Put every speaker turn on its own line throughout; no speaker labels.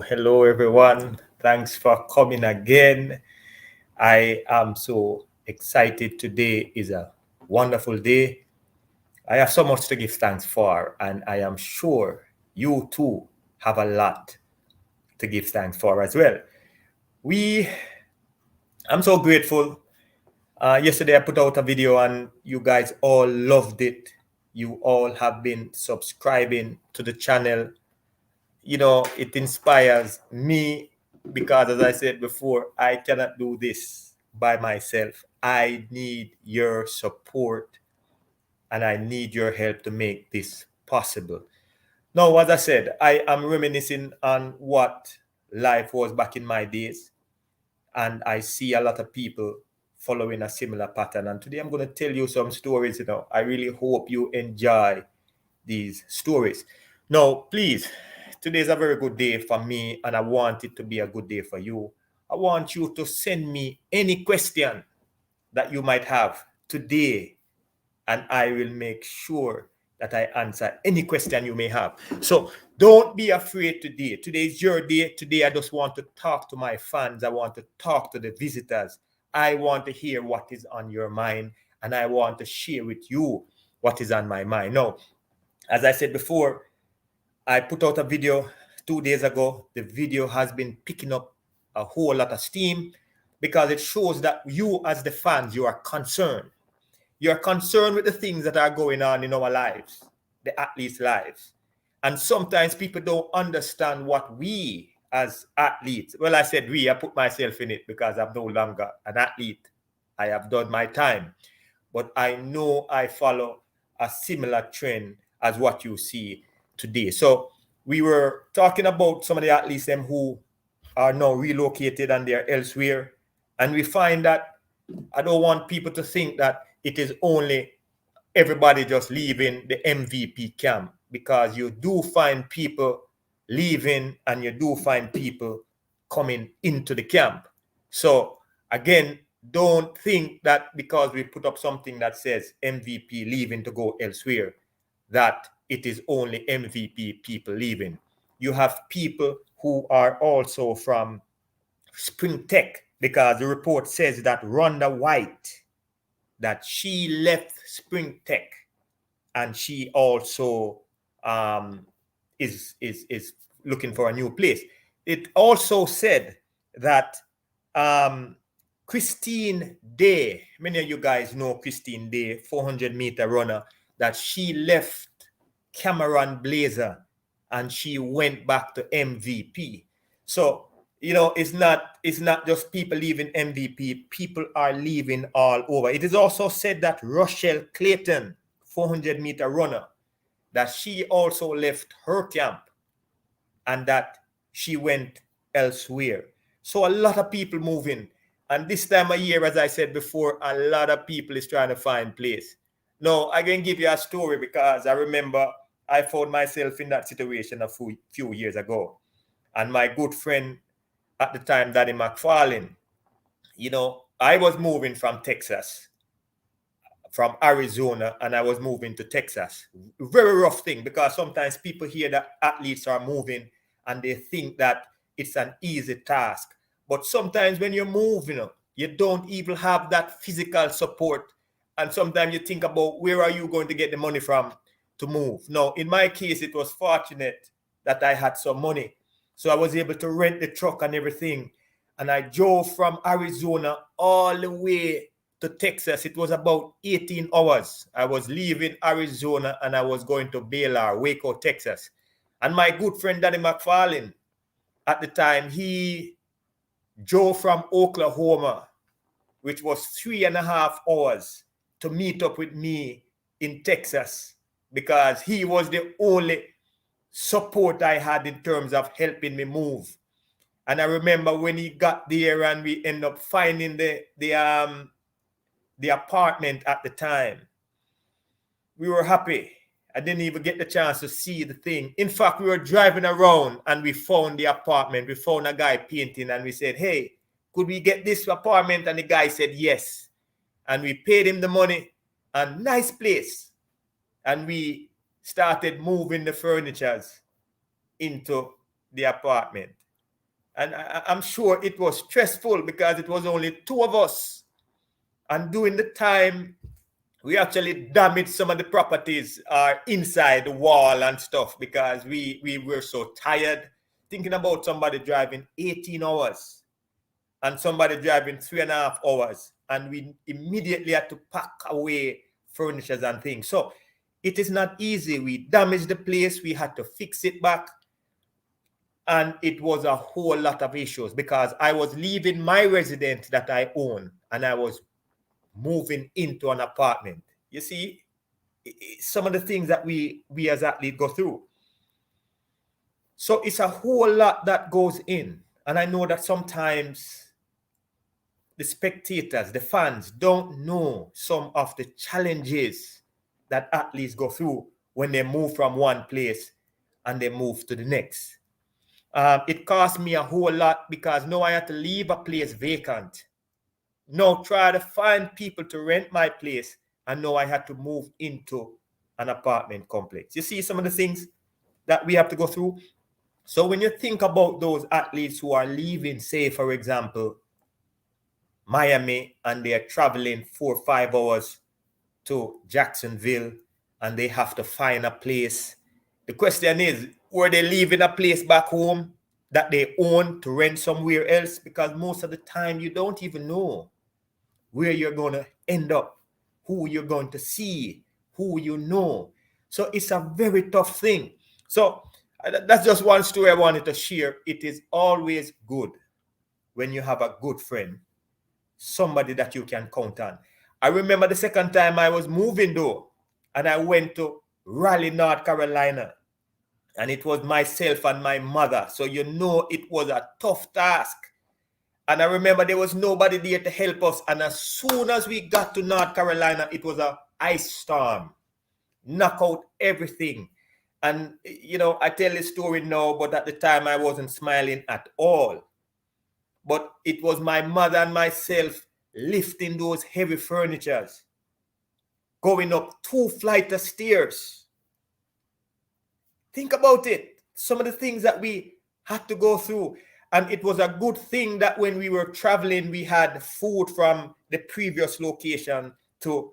Hello, everyone. Thanks for coming again. I am so excited. Today is a wonderful day. I have so much to give thanks for, and I am sure you too have a lot to give thanks for as well. I'm so grateful. Yesterday I put out a video and you guys all loved it. You all have been subscribing to the channel. It inspires me because, as I said before, I cannot do this by myself. I need your support and I need your help to make this possible. Now, as I said, I am reminiscing on what life was back in my days, and I see a lot of people following a similar pattern. And today I'm going to tell you some stories. I really hope you enjoy these stories. Now, please, today is a very good day for me, and I want it to be a good day for you. I want you to send me any question that you might have today, and I will make sure that I answer any question you may have. So don't be afraid today. Today is your day. Today, I just want to talk to my fans. I want to talk to the visitors. I want to hear what is on your mind, and I want to share with you what is on my mind. Now, as I said before, I put out a video 2 days ago. The video has been picking up a whole lot of steam because it shows that you, as the fans, you are concerned. You're concerned with the things that are going on in our lives, the athletes' lives. And sometimes people don't understand what we as athletes, well, I said we, I put myself in it because I'm no longer an athlete. I have done my time. But I know I follow a similar trend as what you see today. So we were talking about some of the athletes them who are now relocated and they're elsewhere. And we find that I don't want people to think that it is only everybody just leaving the MVP camp, because you do find people leaving and you do find people coming into the camp. So again, don't think that because we put up something that says MVP leaving to go elsewhere, that it is only MVP people leaving. You have people who are also from Spring Tech, because the report says that Rhonda White, that she left Spring Tech, and she also is looking for a new place. It also said that Christine Day, many of you guys know Christine Day, 400-meter runner, that she left Cameron Blazer and she went back to MVP. So, it's not just people leaving MVP, people are leaving all over. It is also said that Rochelle Clayton, 400-meter runner, that she also left her camp and that she went elsewhere. So a lot of people moving. And this time of year, as I said before, a lot of people is trying to find place. Now, I can give you a story because I remember I found myself in that situation a few years ago. And my good friend at the time, Daddy McFarlane, I was moving from Texas, from Arizona, and I was moving to Texas. Very rough thing, because sometimes people hear that athletes are moving and they think that it's an easy task. But sometimes when you're moving, you don't even have that physical support. And sometimes you think about, where are you going to get the money from to move? Now, in my case, it was fortunate that I had some money. So I was able to rent the truck and everything. And I drove from Arizona all the way to Texas. It was about 18 hours. I was leaving Arizona and I was going to Baylor, Waco, Texas. And my good friend Danny McFarlane, at the time, he drove from Oklahoma, which was 3.5 hours, to meet up with me in Texas, because he was the only support I had in terms of helping me move. And I remember when he got there and we ended up finding the apartment at the time, we were happy. I didn't even get the chance to see the thing. In fact, we were driving around and we found the apartment. We found a guy painting and we said, hey, could we get this apartment? And the guy said yes. And we paid him the money, and nice place. And we started moving the furnitures into the apartment. And I'm sure it was stressful because it was only two of us. And during the time, we actually damaged some of the properties inside the wall and stuff, because we were so tired. Thinking about somebody driving 18 hours and somebody driving 3.5 hours. And we immediately had to pack away furnitures and things. So it is not easy. We damaged the place. We had to fix it back. And it was a whole lot of issues, because I was leaving my residence that I own and I was moving into an apartment. You see, some of the things that we as athletes go through. So it's a whole lot that goes in. And I know that sometimes the spectators, the fans, don't know some of the challenges that athletes go through when they move from one place and they move to the next. It cost me a whole lot, because now I had to leave a place vacant. Now try to find people to rent my place, and now I had to move into an apartment complex. You see some of the things that we have to go through. So when you think about those athletes who are leaving, say for example, Miami, and they are traveling 4 or 5 hours to Jacksonville, and they have to find a place. The question is, were they leaving a place back home that they own to rent somewhere else? Because most of the time you don't even know where you're going to end up, who you're going to see, who you know. So it's a very tough thing. So that's just one story I wanted to share. It is always good when you have a good friend, somebody that you can count on. I remember the second time I was moving though, and I went to Raleigh, North Carolina, and it was myself and my mother. So it was a tough task. And I remember there was nobody there to help us. And as soon as we got to North Carolina, it was an ice storm, knock out everything. And I tell this story now, but at the time I wasn't smiling at all. But it was my mother and myself lifting those heavy furnitures, going up 2 flights of stairs. Think about it. Some of the things that we had to go through. And it was a good thing that when we were traveling, we had food from the previous location to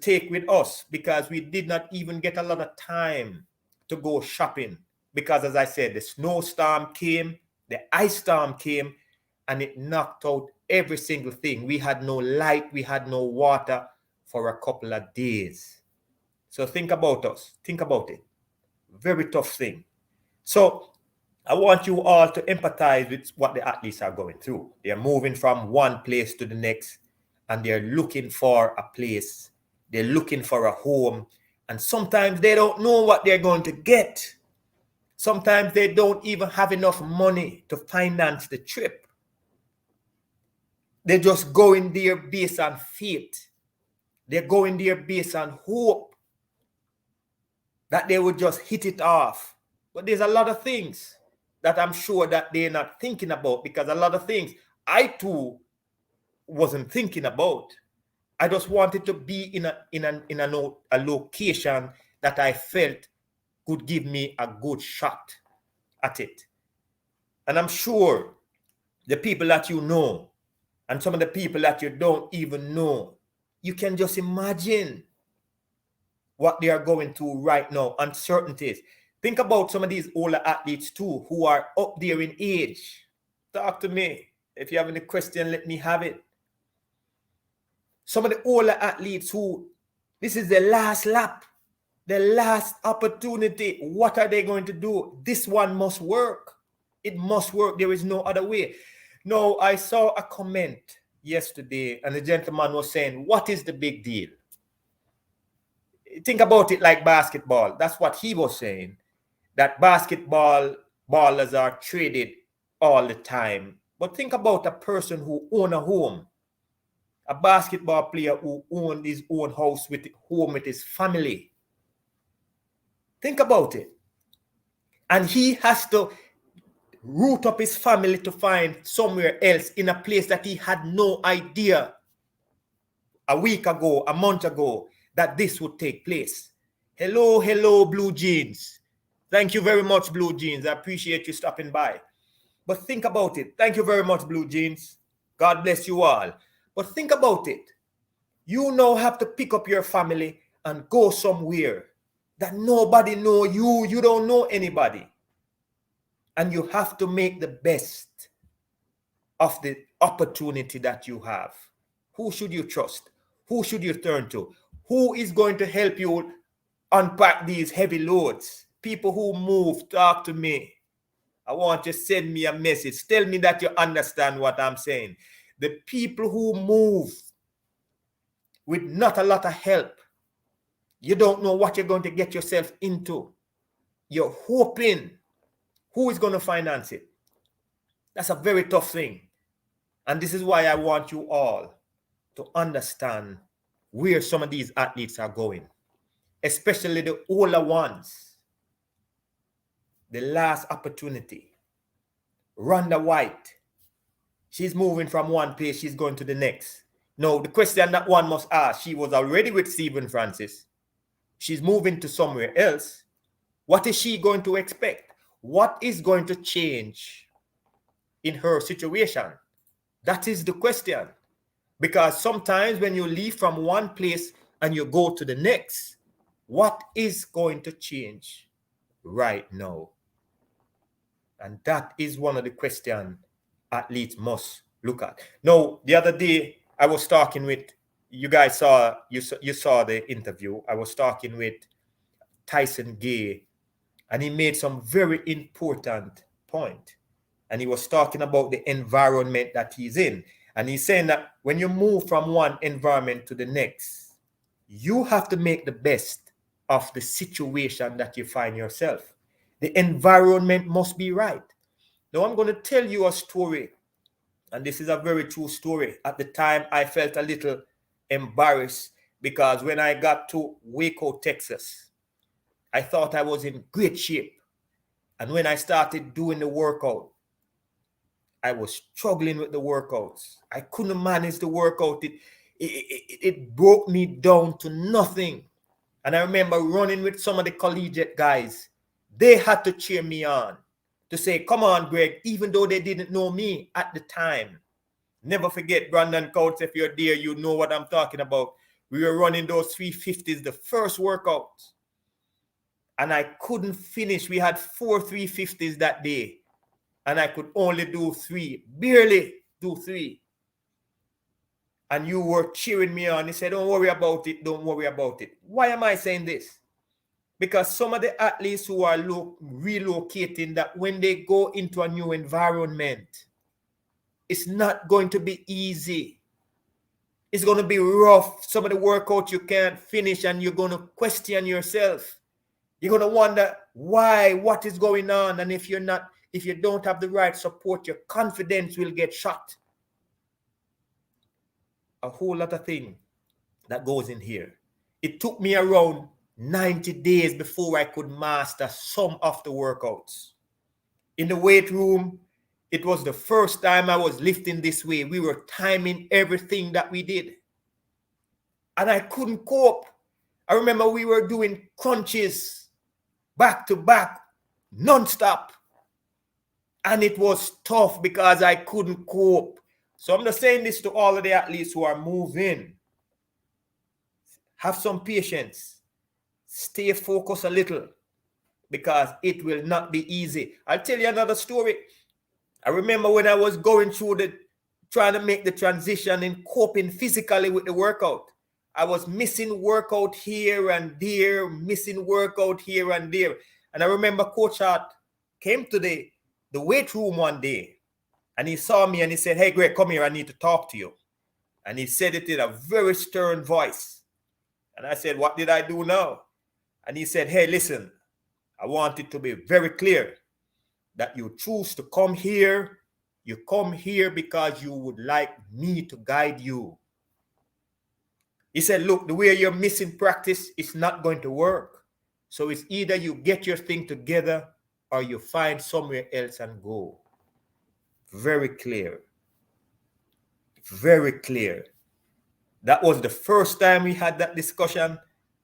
take with us, because we did not even get a lot of time to go shopping. Because as I said, the snowstorm came, the ice storm came, and it knocked out every single thing. We had no light, we had no water for a couple of days. So think about us. Think about it. Very tough thing. So I want you all to empathize with what the athletes are going through. They're moving from one place to the next, and they're looking for a place. They're looking for a home. And sometimes they don't know what they're going to get. Sometimes they don't even have enough money to finance the trip. They just going there based on faith. They're going there based on hope that they would just hit it off. But there's a lot of things that I'm sure that they're not thinking about, because a lot of things I too wasn't thinking about. I just wanted to be in a location that I felt could give me a good shot at it. And I'm sure the people that you know and some of the people that you don't even know, you can just imagine what they are going through right now, uncertainties. Think about some of these older athletes too, who are up there in age. Talk to me. If you have any question, let me have it. Some of the older athletes who, this is the last lap, the last opportunity. What are they going to do? This one must work. It must work. There is no other way. No, I saw a comment yesterday, and the gentleman was saying, what is the big deal? Think about it like basketball. That's what he was saying, that basketball ballers are traded all the time. But think about a person who owns a home, a basketball player who owns his own house with home with his family. Think about it. And he has to root up his family to find somewhere else in a place that he had no idea a week ago, a month ago, that this would take place. Hello, Blue Jeans. Thank you very much, Blue Jeans. I appreciate you stopping by. But think about it. Thank you very much, Blue Jeans. God bless you all. But think about it. You now have to pick up your family and go somewhere that nobody know you. You don't know anybody. And you have to make the best of the opportunity that you have. Who should you trust? Who should you turn to? Who is going to help you unpack these heavy loads? People who move, talk to me. I want you to send me a message. Tell me that you understand what I'm saying. The people who move with not a lot of help, you don't know what you're going to get yourself into. You're hoping. Who is going to finance it? That's a very tough thing. And this is why I want you all to understand where some of these athletes are going, especially the older ones. The last opportunity. Rhonda White, she's moving from one place, she's going to the next. No, the question that one must ask, she was already with Stephen Francis. She's moving to somewhere else. What is she going to expect? What is going to change in her situation? That is the question. Because sometimes when you leave from one place and you go to the next, what is going to change right now? And that is one of the questions athletes must look at. Now, the other day, I was talking with, you guys saw, you saw the interview. I was talking with Tyson Gay, and he made some very important point. And he was talking about the environment that he's in. And he's saying that when you move from one environment to the next, you have to make the best of the situation that you find yourself. The environment must be right. Now, I'm going to tell you a story. And this is a very true story. At the time, I felt a little embarrassed because when I got to Waco, Texas, I thought I was in great shape. And when I started doing the workout, I was struggling with the workouts. I couldn't manage the workout. It broke me down to nothing. And I remember running with some of the collegiate guys. They had to cheer me on to say, come on, Greg, even though they didn't know me at the time. Never forget, Brandon Coates, if you're there, you know what I'm talking about. We were running those 350s, the first workout. And I couldn't finish. We had 4 350s that day. And I could only do 3, barely do 3. And you were cheering me on. You said, don't worry about it, don't worry about it. Why am I saying this? Because some of the athletes who are relocating, that when they go into a new environment, it's not going to be easy. It's going to be rough. Some of the workouts you can't finish and you're going to question yourself. You're going to wonder why, what is going on? And if you don't have the right support, your confidence will get shot. A whole lot of things that goes in here. It took me around 90 days before I could master some of the workouts. In the weight room, it was the first time I was lifting this way. We were timing everything that we did. And I couldn't cope. I remember we were doing crunches back to back, non-stop. And it was tough because I couldn't cope. So I'm just saying this to all of the athletes who are moving. Have some patience. Stay focused a little because it will not be easy. I'll tell you another story. I remember when I was going through trying to make the transition and coping physically with the workout. I was missing workout here and there, missing workout here and there. And I remember Coach Hart came to the weight room one day and he saw me and he said, hey, Greg, come here, I need to talk to you. And he said it in a very stern voice. And I said, what did I do now? And he said, hey, listen, I want it to be very clear that you choose to come here. You come here because you would like me to guide you. He said, look, the way you're missing practice is not going to work. So it's either you get your thing together or you find somewhere else and go. Very clear. Very clear. That was the first time we had that discussion,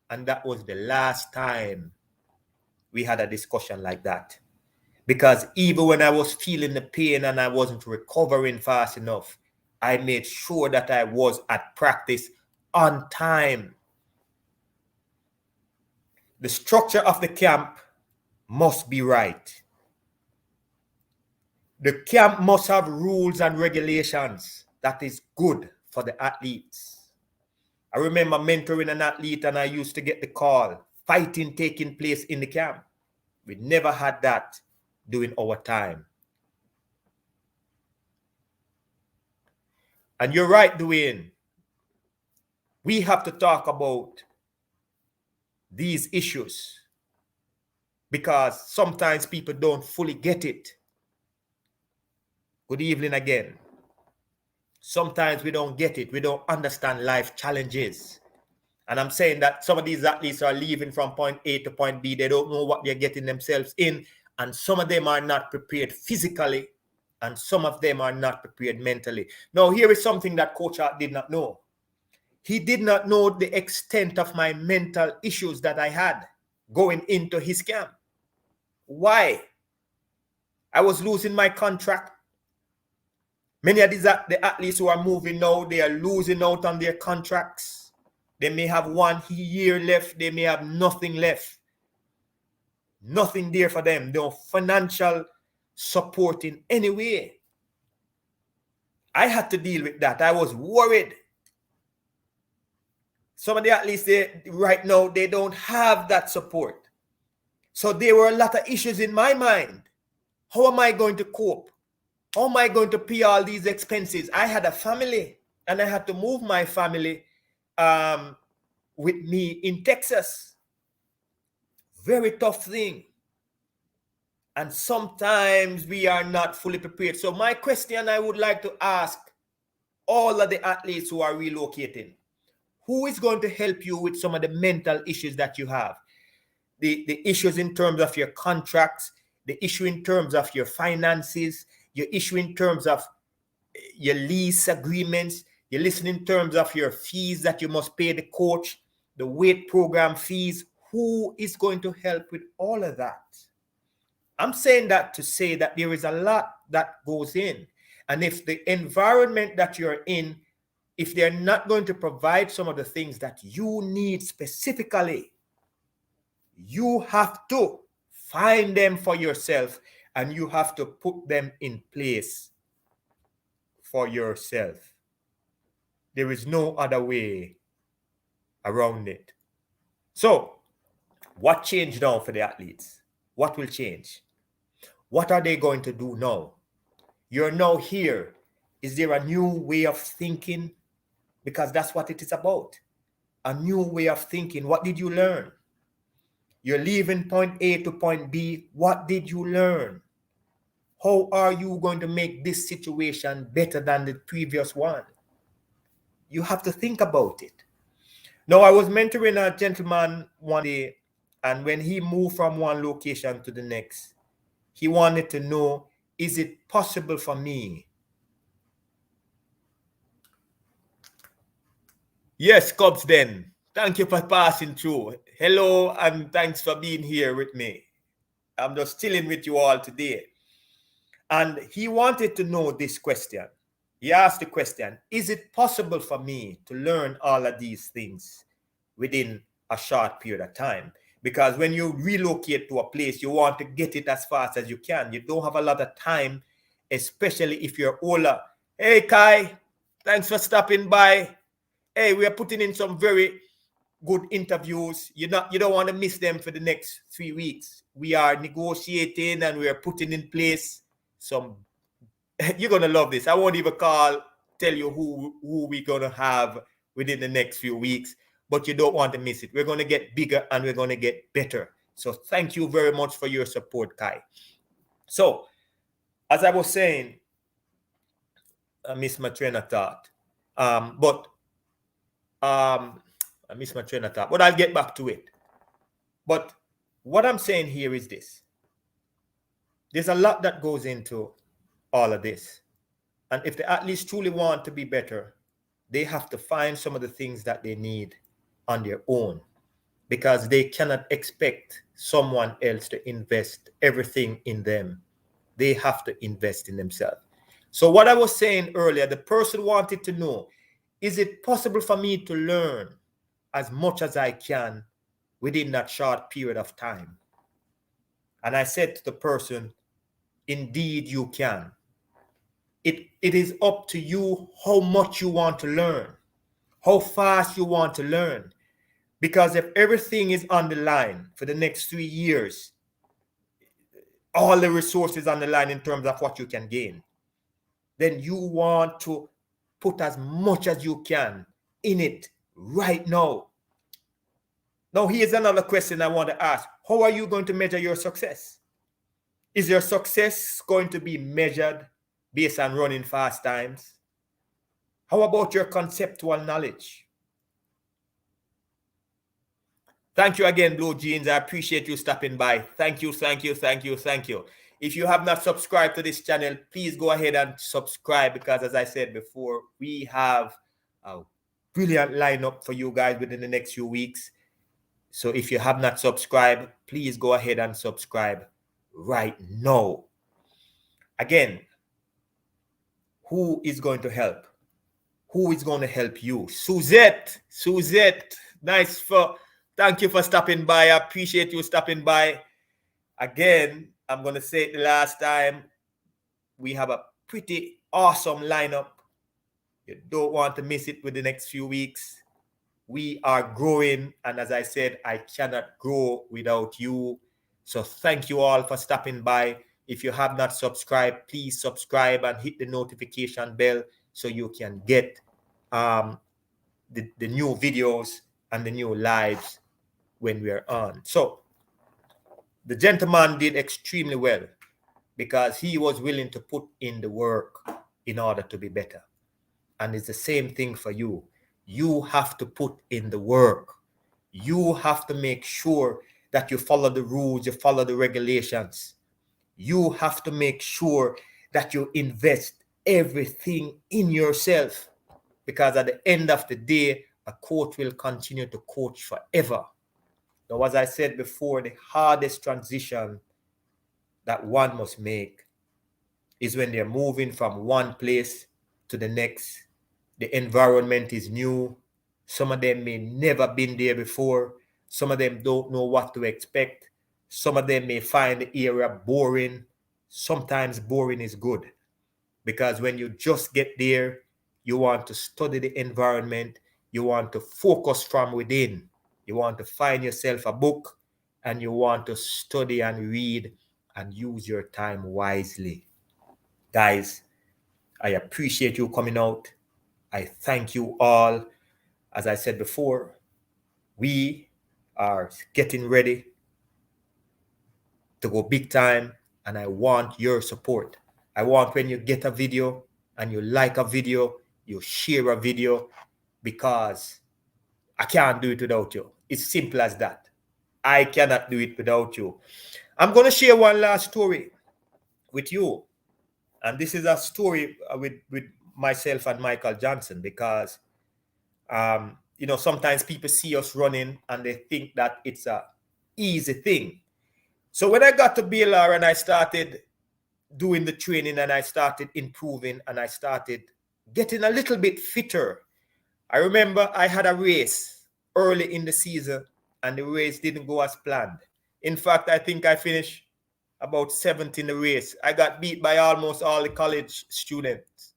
and that was the last time we had a discussion like that. Because even when I was feeling the pain and I wasn't recovering fast enough, I made sure that I was at practice on time. The structure of the camp must be right. The camp must have rules and regulations that is good for the athletes. I remember mentoring an athlete and I used to get the call, fighting taking place in the camp. We never had that during our time. And you're right, Dwayne. We have to talk about these issues because sometimes people don't fully get it. Good evening again. Sometimes we don't get it. We don't understand life challenges. And I'm saying that some of these athletes are leaving from point A to point B. They don't know what they're getting themselves in. And some of them are not prepared physically. And some of them are not prepared mentally. Now, here is something that Coach Hart did not know. He did not know the extent of my mental issues that I had going into his camp. Why? I was losing my contract. Many of the athletes who are moving now, they are losing out on their contracts. They may have 1 year left. They may have nothing left. Nothing there for them. No financial support in any way. I had to deal with that. I was worried. Some of the athletes, right now, they don't have that support. So there were a lot of issues in my mind. How am I going to cope? How am I going to pay all these expenses? I had a family and I had to move my family with me in Texas. Very tough thing. And sometimes we are not fully prepared. So my question I would like to ask all of the athletes who are relocating, who is going to help you with some of the mental issues that you have? The issues in terms of your contracts, the issue in terms of your finances, You issue in terms of your lease agreements. You listen in terms of your fees that you must pay the coach, the weight program fees. Who is going to help with all of that? I'm saying that to say that there is a lot that goes in. And if the environment that you're in, if they're not going to provide some of the things that you need specifically, you have to find them for yourself and you have to put them in place for yourself. There is no other way around it. So, what changed now for the athletes? What will change? What are they going to do now? You're now here. Is there a new way of thinking? Because that's what it is about. A new way of thinking. What did you learn? You're leaving point A to point B. What did you learn? How are you going to make this situation better than the previous one? You have to think about it. Now, I was mentoring a gentleman one day, and when he moved from one location to the next, he wanted to know, is it possible for me? Yes, Cubs then. Thank you for passing through. Hello, and thanks for being here with me. I'm just chilling with you all today. And he wanted to know this question. He asked the question, is it possible for me to learn all of these things within a short period of time? Because when you relocate to a place, you want to get it as fast as you can. You don't have a lot of time, especially if you're older. Hey, Kai, thanks for stopping by. Hey, we are putting in some very good interviews. You don't want to miss them for the next 3 weeks. We are negotiating and we are putting in place some. You're gonna love this. I won't even tell you who we're gonna have within the next few weeks, but you don't want to miss it. We're gonna get bigger and we're gonna get better. So thank you very much for your support, Kai. So, as I was saying, I missed my train of thought. I missed my train of thought, but I'll get back to it. But what I'm saying here is this. There's a lot that goes into all of this. And if the athletes truly want to be better, they have to find some of the things that they need on their own, because they cannot expect someone else to invest everything in them. They have to invest in themselves. So what I was saying earlier, the person wanted to know, is it possible for me to learn as much as I can within that short period of time? And I said to the person, indeed you can. It is up to you how much you want to learn, how fast you want to learn. Because if everything is on the line for the next 3 years, all the resources on the line in terms of what you can gain, then you want to put as much as you can in it right now. Now, here's another question I want to ask. How are you going to measure your success? Is your success going to be measured based on running fast times? How about your conceptual knowledge? Thank you again, Blue Jeans. I appreciate you stopping by. Thank you, thank you, thank you, thank you. If you have not subscribed to this channel, please go ahead and subscribe, because as I said before, we have a brilliant lineup for you guys within the next few weeks. So if you have not subscribed, please go ahead and subscribe right now. Again, who is going to help? Who is going to help you? Suzette, thank you for stopping by. I appreciate you stopping by. Again, I'm going to say it the last time, we have a pretty awesome lineup. You don't want to miss it with the next few weeks. We are growing, and as I said, I cannot grow without you. So thank you all for stopping by. If you have not subscribed, please subscribe and hit the notification bell so you can get the new videos and the new lives when we are on. So the gentleman did extremely well because he was willing to put in the work in order to be better. And it's the same thing for you. You have to put in the work. You have to make sure that you follow the rules, you follow the regulations. You have to make sure that you invest everything in yourself, because at the end of the day, a coach will continue to coach forever. Now, as I said before, the hardest transition that one must make is when they're moving from one place to the next. The environment is new. Some of them may never been there before. Some of them don't know what to expect. Some of them may find the area boring. Sometimes boring is good, because when you just get there, you want to study the environment. You want to focus from within. You want to find yourself a book, and you want to study and read and use your time wisely. Guys, I appreciate you coming out. I thank you all. As I said before, we are getting ready to go big time, and I want your support. I want, when you get a video and you like a video, you share a video, because I can't do it without you. It's simple as that. I cannot do it without you. I'm going to share one last story with you. And this is a story with myself and Michael Johnson, because sometimes people see us running and they think that it's a easy thing. So when I got to BLR and I started doing the training and I started improving and I started getting a little bit fitter, I remember I had a race early in the season and the race didn't go as planned. In fact, I think I finished about 7th in the race. I got beat by almost all the college students.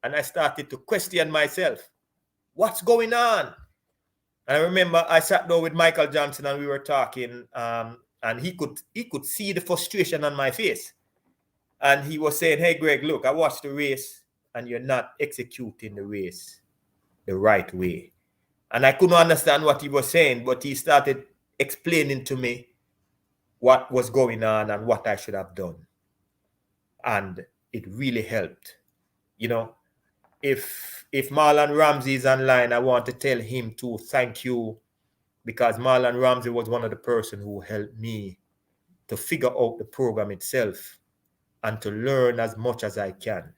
And I started to question myself, what's going on? And I remember I sat down with Michael Johnson and we were talking, and he could see the frustration on my face. And he was saying, hey, Greg, look, I watched the race and you're not executing the race the right way. And I couldn't understand what he was saying, but he started explaining to me what was going on and what I should have done. And it really helped. If Marlon Ramsey is online, I want to tell him to thank you, because Marlon Ramsey was one of the person who helped me to figure out the program itself and to learn as much as I can.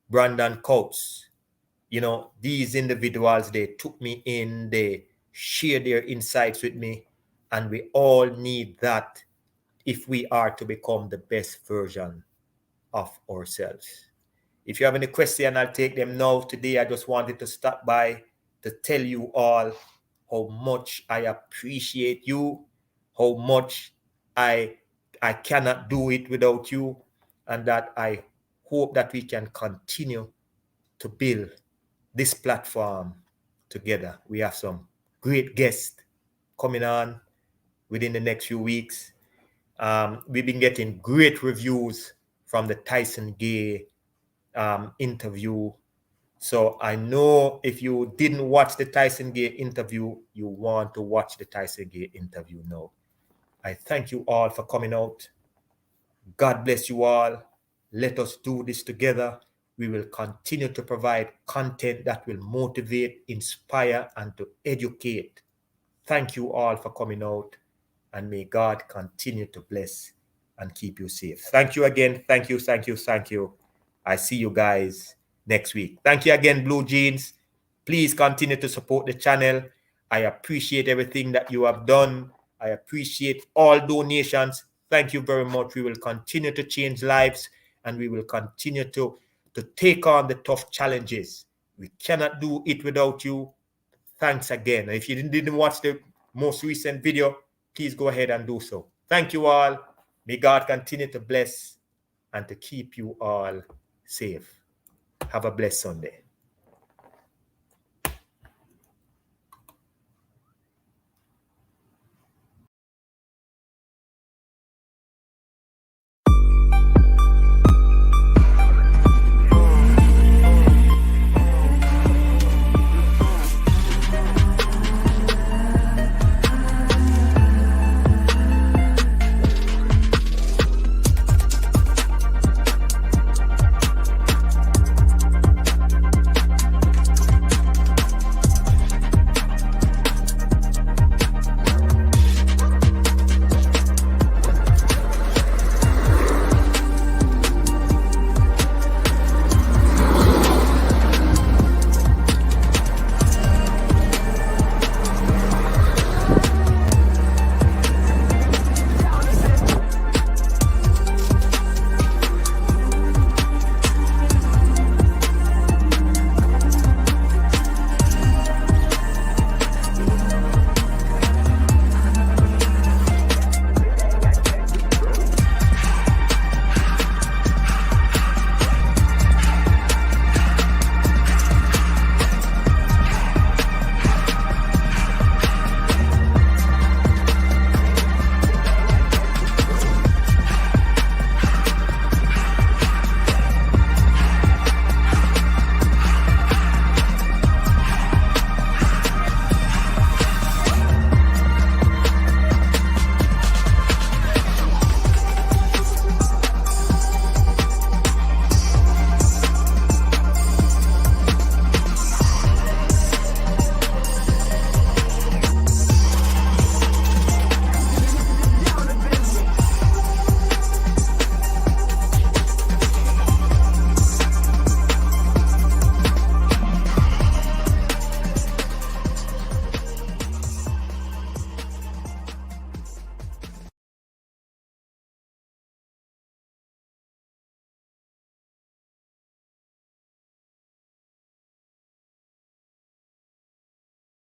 Brandon Coates, these individuals, they took me in, they shared their insights with me, and we all need that if we are to become the best version of ourselves. If you have any question, I'll take them now. Today, I just wanted to stop by to tell you all how much I appreciate you, how much I cannot do it without you, and that I hope that we can continue to build this platform together. We have some great guests coming on within the next few weeks. We've been getting great reviews from the Tyson Gay interview. So I know if you didn't watch the Tyson Gay interview, you want to watch the Tyson Gay interview now. I thank you all for coming out. God bless you all. Let us do this together. We will continue to provide content that will motivate, inspire, and to educate. Thank you all for coming out, and may God continue to bless and keep you safe. Thank you again. Thank you, thank you, thank you. I see you guys next week. Thank you again, Blue Jeans. Please continue to support the channel. I appreciate everything that you have done. I appreciate all donations. Thank you very much. We will continue to change lives, and we will continue to take on the tough challenges. We cannot do it without you. Thanks again. If you didn't watch the most recent video, please go ahead and do so. Thank you all. May God continue to bless and to keep you all safe. Have a blessed Sunday.